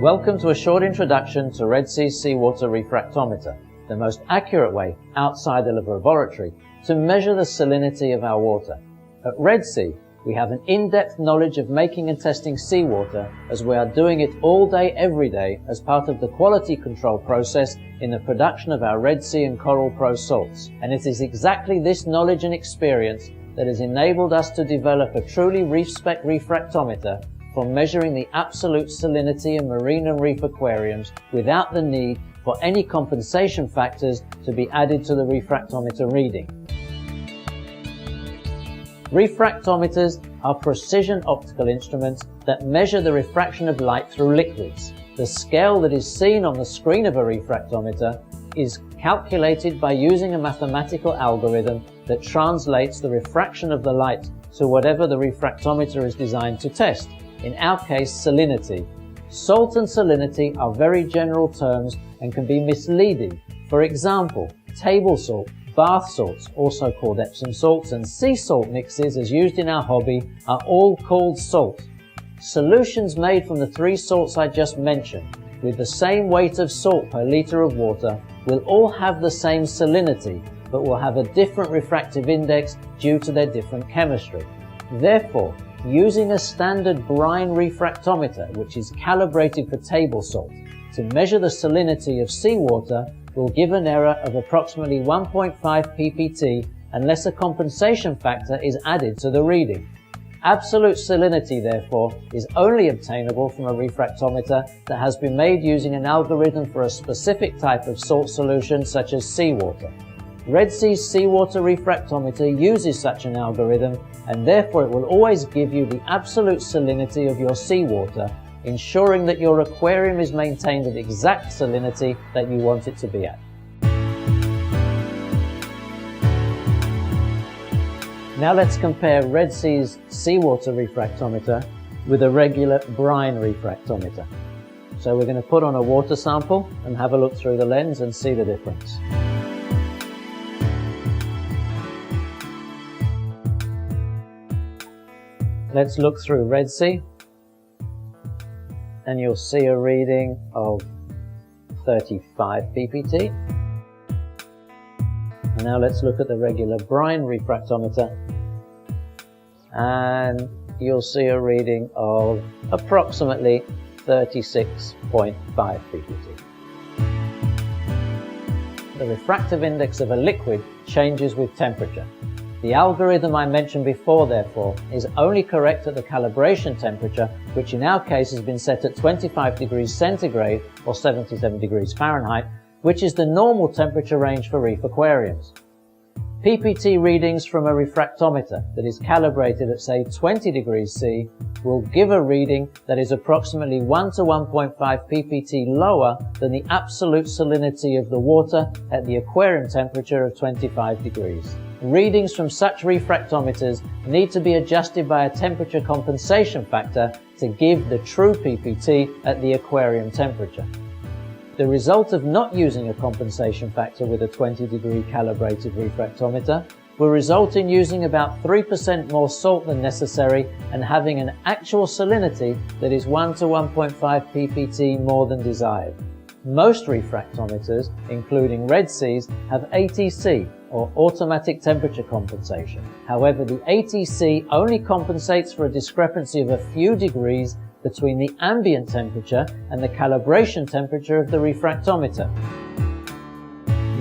Welcome to a short introduction to Red Sea's seawater refractometer, the most accurate way, outside of the laboratory, to measure the salinity of our water. At Red Sea, we have an in-depth knowledge of making and testing seawater, as we are doing it all day, every day, as part of the quality control process in the production of our Red Sea and Coral Pro salts. And it is exactly this knowledge and experience that has enabled us to develop a truly reef-spec refractometer for measuring the absolute salinity in marine and reef aquariums without the need for any compensation factors to be added to the refractometer reading. Refractometers are precision optical instruments that measure the refraction of light through liquids. The scale that is seen on the screen of a refractometer is calculated by using a mathematical algorithm that translates the refraction of the light to whatever the refractometer is designed to test. In our case, salinity. Salt and salinity are very general terms and can be misleading. For example, table salt, bath salts, also called Epsom salts, and sea salt mixes as used in our hobby are all called salt. Solutions made from the three salts I just mentioned, with the same weight of salt per litre of water, will all have the same salinity, but will have a different refractive index due to their different chemistry. Therefore, using a standard brine refractometer, which is calibrated for table salt, to measure the salinity of seawater will give an error of approximately 1.5 ppt unless a compensation factor is added to the reading. Absolute salinity, therefore, is only obtainable from a refractometer that has been made using an algorithm for a specific type of salt solution such as seawater. Red Sea's seawater refractometer uses such an algorithm, and therefore it will always give you the absolute salinity of your seawater, ensuring that your aquarium is maintained at the exact salinity that you want it to be at. Now let's compare Red Sea's seawater refractometer with a regular brine refractometer. So we're going to put on a water sample and have a look through the lens and see the difference. Let's look through Red Sea, and you'll see a reading of 35 ppt. And now let's look at the regular brine refractometer, and you'll see a reading of approximately 36.5 ppt. The refractive index of a liquid changes with temperature. The algorithm I mentioned before, therefore, is only correct at the calibration temperature, which in our case has been set at 25 degrees centigrade or 77 degrees Fahrenheit, which is the normal temperature range for reef aquariums. PPT readings from a refractometer that is calibrated at, say, 20 degrees C will give a reading that is approximately 1 to 1.5 ppt lower than the absolute salinity of the water at the aquarium temperature of 25 degrees. Readings from such refractometers need to be adjusted by a temperature compensation factor to give the true PPT at the aquarium temperature. The result of not using a compensation factor with a 20-degree calibrated refractometer will result in using about 3% more salt than necessary and having an actual salinity that is 1 to 1.5 ppt more than desired. Most refractometers, including Red Sea's, have ATC, or automatic temperature compensation. However, the ATC only compensates for a discrepancy of a few degrees between the ambient temperature and the calibration temperature of the refractometer.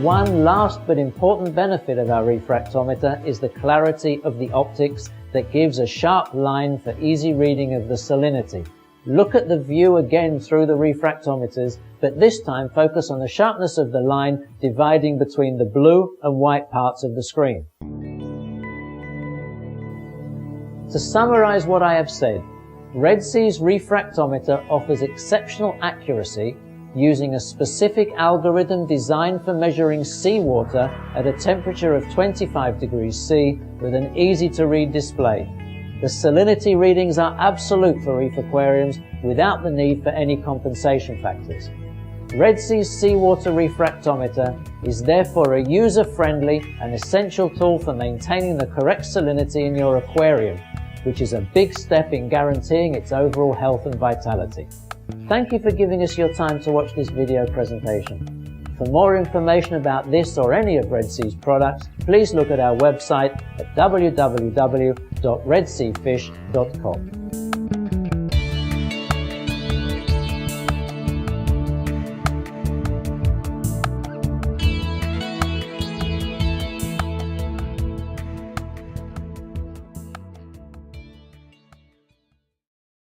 One last but important benefit of our refractometer is the clarity of the optics that gives a sharp line for easy reading of the salinity. Look at the view again through the refractometers, but this time focus on the sharpness of the line dividing between the blue and white parts of the screen. To summarize what I have said, Red Sea's refractometer offers exceptional accuracy using a specific algorithm designed for measuring seawater at a temperature of 25 degrees C with an easy-to-read display. The salinity readings are absolute for reef aquariums without the need for any compensation factors. Red Sea's seawater refractometer is therefore a user-friendly and essential tool for maintaining the correct salinity in your aquarium, which is a big step in guaranteeing its overall health and vitality. Thank you for giving us your time to watch this video presentation. For more information about this or any of Red Sea's products, please look at our website at www.redseafish.com.